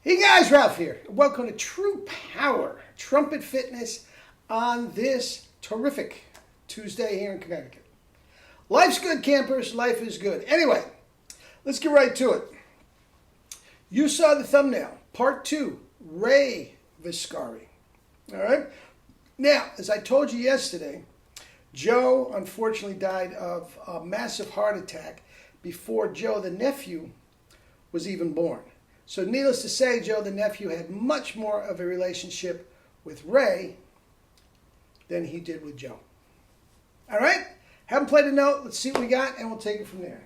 Hey guys, Ralph here. Welcome to True Power Trumpet Fitness on this terrific Tuesday here in Connecticut. Life's good, campers. Life is good. Anyway, let's get right to it. You saw the thumbnail, part 2, Ray Viscari. All right? Now, as I told you yesterday, Joe unfortunately died of a massive heart attack before Joe, the nephew, was even born. So needless to say, Joe, the nephew, had much more of a relationship with Ray than he did with Joe. All right? Haven't played a note. Let's see what we got, and we'll take it from there.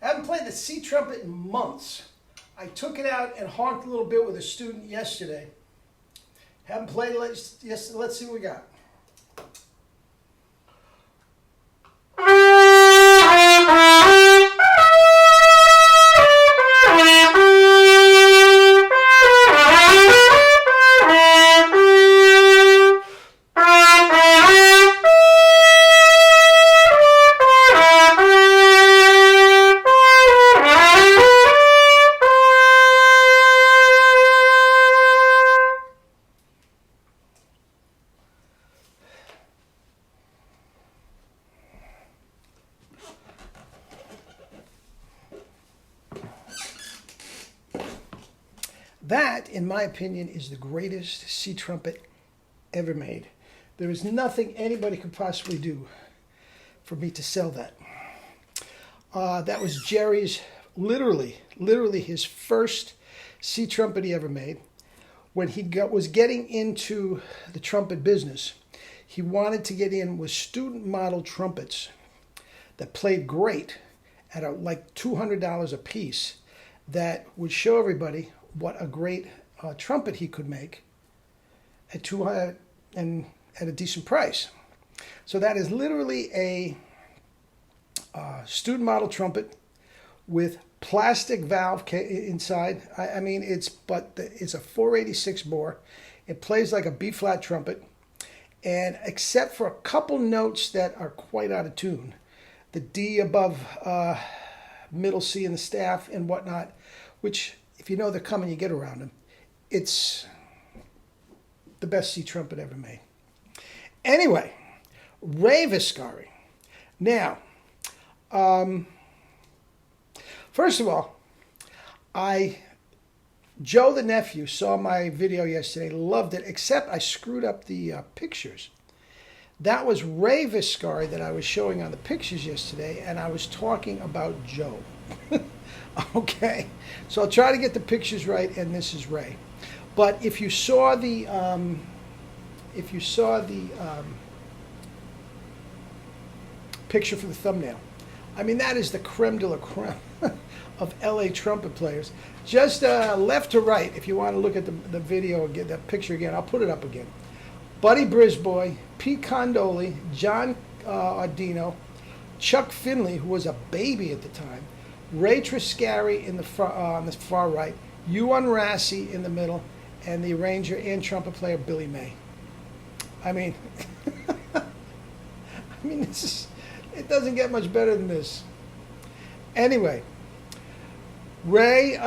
Haven't played the C trumpet in months. I took it out and honked a little bit with a student yesterday. Haven't played it yesterday. Let's see what we got. That, in my opinion, is the greatest C trumpet ever made. There is nothing anybody could possibly do for me to sell that. That was Jerry's, literally his first C trumpet he ever made. When he was getting into the trumpet business, he wanted to get in with student model trumpets that played great at like $200 a piece, that would show everybody what a great trumpet he could make at $200 and at a decent price. So that is literally a student model trumpet with plastic valve inside. I mean, it's a 486 bore. It plays like a B flat trumpet, and except for a couple notes that are quite out of tune, the D above middle C in the staff and whatnot, which, if you know they're coming, you get around them. It's the best C trumpet ever made. Anyway, Ray Viscari. Now, first of all, Joe the nephew saw my video yesterday, loved it, except I screwed up the pictures. That was Ray Viscari that I was showing on the pictures yesterday, and I was talking about Joe. Okay, so I'll try to get the pictures right, and this is Ray. But if you saw the picture for the thumbnail, I mean, that is the creme de la creme of LA trumpet players. Just left to right, if you want to look at the video again, that picture again, I'll put it up again. Buddy Brisbois, Pete Condoli, John Ardino, Chuck Finley, who was a baby at the time, Ray Triscari on the far right, Ewan Rassi in the middle, and the arranger and trumpet player Billy May. I mean, it doesn't get much better than this. Anyway, Ray,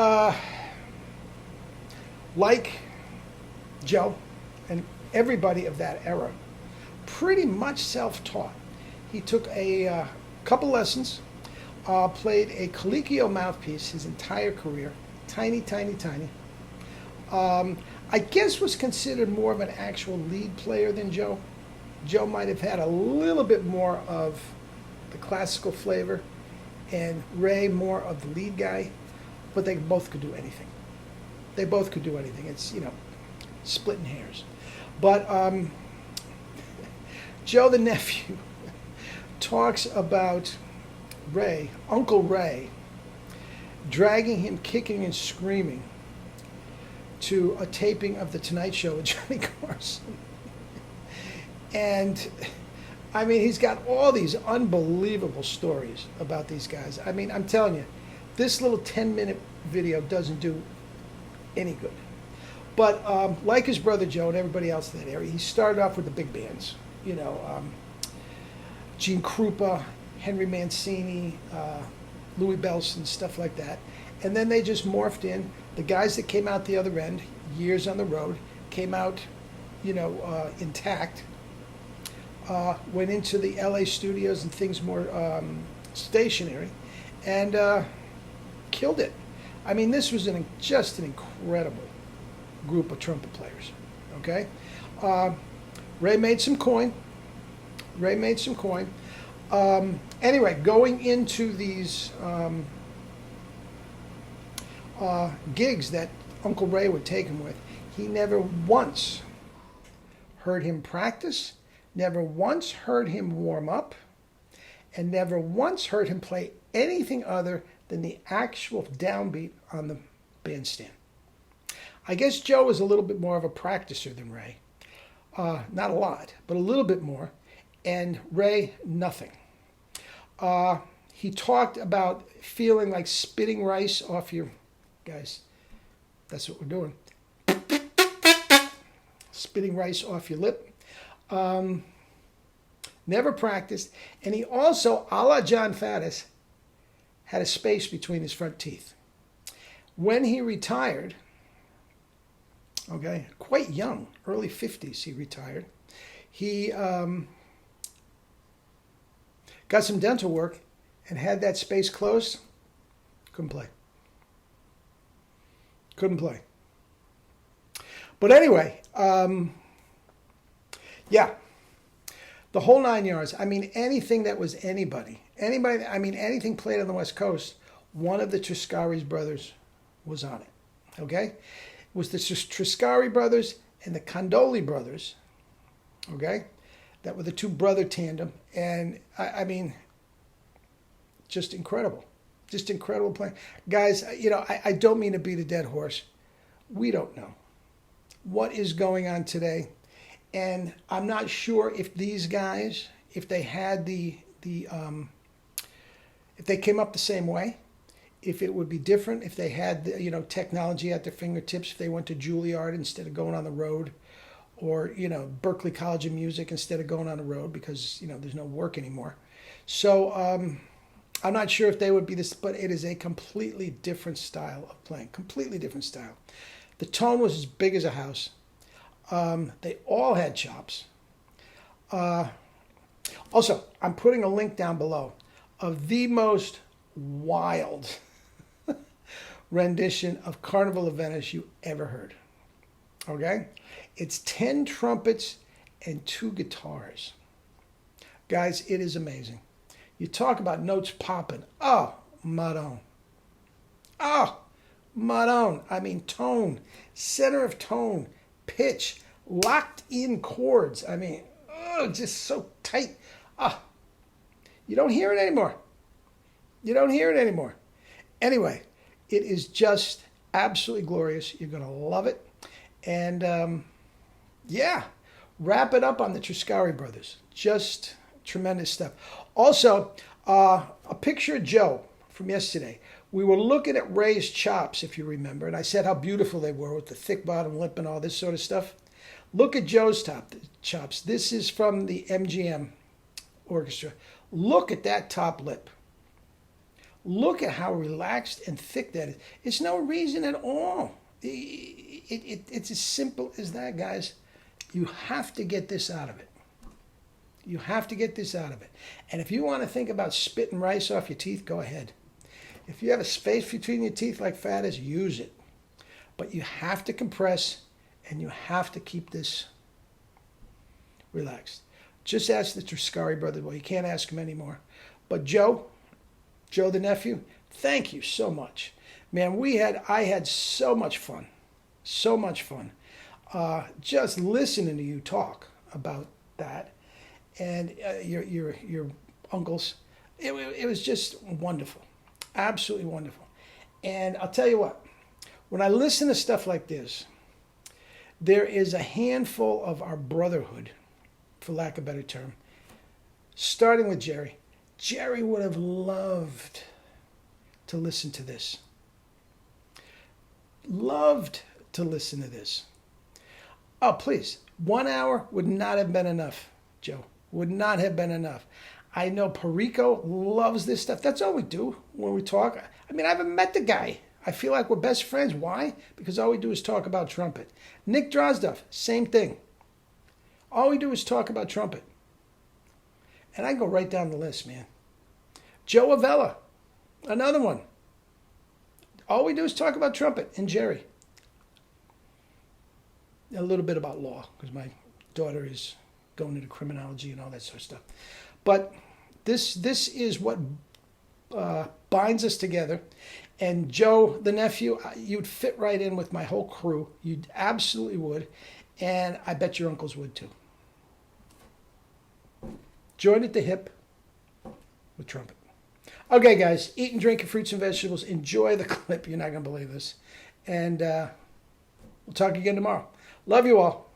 like Joe and everybody of that era, pretty much self-taught. He took a couple lessons. Played a Colicchio mouthpiece his entire career. Tiny. I guess was considered more of an actual lead player than Joe. Joe might have had a little bit more of the classical flavor, and Ray more of the lead guy, but they both could do anything. They both could do anything. It's, splitting hairs. But Joe the nephew talks about Ray, Uncle Ray, dragging him kicking and screaming to a taping of The Tonight Show with Johnny Carson. And I mean, he's got all these unbelievable stories about these guys. I mean, I'm telling you, this little 10-minute video doesn't do any good. But like his brother Joe and everybody else in that area, he started off with the big bands. You know, Gene Krupa, Henry Mancini, Louis Bellson, stuff like that. And then they just morphed in. The guys that came out the other end, years on the road, came out, you know, intact. Went into the LA studios and things more stationary, and killed it. I mean, this was just an incredible group of trumpet players. Okay, Ray made some coin. Anyway, going into these gigs that Uncle Ray would take him with, he never once heard him practice, never once heard him warm up, and never once heard him play anything other than the actual downbeat on the bandstand. I guess Joe was a little bit more of a practicer than Ray. Not a lot, but a little bit more. And Ray, nothing. He talked about feeling like spitting rice off your... Guys, that's what we're doing. Spitting rice off your lip. Never practiced. And he also, a la John Faddis, had a space between his front teeth. When he retired, okay, quite young, early 50s he retired, he got some dental work and had that space closed. Couldn't play. But anyway, yeah, the whole 9 yards. I mean, anything that was anybody, I mean, anything played on the West Coast, one of the Triscari brothers was on it, okay? It was the Triscari brothers and the Condoli brothers, okay? That were the two brother tandem, and I mean, just incredible. Just incredible playing. Guys, you know, I don't mean to beat a dead horse. We don't know what is going on today. And I'm not sure if these guys, if they had if they came up the same way, if it would be different, if they had, you know, technology at their fingertips, if they went to Juilliard instead of going on the road, or, you know, Berklee College of Music instead of going on the road because, you know, there's no work anymore. So I'm not sure if they would be this, but it is a completely different style of playing, completely different style. The tone was as big as a house. They all had chops. Also, I'm putting a link down below of the most wild rendition of Carnival of Venice you ever heard. Okay? It's 10 trumpets and 2 guitars. Guys, it is amazing. You talk about notes popping. Oh, Madone. Oh, Madone. I mean, tone, center of tone, pitch, locked in chords. I mean, oh, just so tight. Ah, you don't hear it anymore. Anyway, it is just absolutely glorious. You're going to love it. And yeah, wrap it up on the Triscari brothers. Just tremendous stuff. Also, a picture of Joe from yesterday. We were looking at Ray's chops, if you remember, and I said how beautiful they were with the thick bottom lip and all this sort of stuff. Look at Joe's chops. This is from the MGM orchestra. Look at that top lip. Look at how relaxed and thick that is. It's no reason at all. It's as simple as that, guys. You have to get this out of it. You have to get this out of it. And if you want to think about spitting rice off your teeth, go ahead. If you have a space between your teeth like Faddis, use it. But you have to compress, and you have to keep this relaxed. Just ask the Triscari brothers. Well, you can't ask them anymore. But Joe the nephew, thank you so much. Man, I had so much fun. So much fun. Just listening to you talk about that. And your uncles, it was just wonderful, absolutely wonderful. And I'll tell you what, when I listen to stuff like this, there is a handful of our brotherhood, for lack of a better term, starting with Jerry. Jerry would have loved to listen to this. Loved to listen to this. Oh, please. 1 hour would not have been enough, Joe. Would not have been enough. I know Perico loves this stuff. That's all we do when we talk. I mean, I haven't met the guy. I feel like we're best friends. Why? Because all we do is talk about trumpet. Nick Drozdoff, same thing. All we do is talk about trumpet. And I go right down the list, man. Joe Avella, another one. All we do is talk about trumpet. And Jerry. A little bit about law, because my daughter is going into criminology and all that sort of stuff. But this is what binds us together. And Joe, the nephew, you'd fit right in with my whole crew. You absolutely would. And I bet your uncles would too. Join at the hip with trumpet. Okay, guys, eat and drink fruits and vegetables. Enjoy the clip. You're not going to believe this. And we'll talk again tomorrow. Love you all.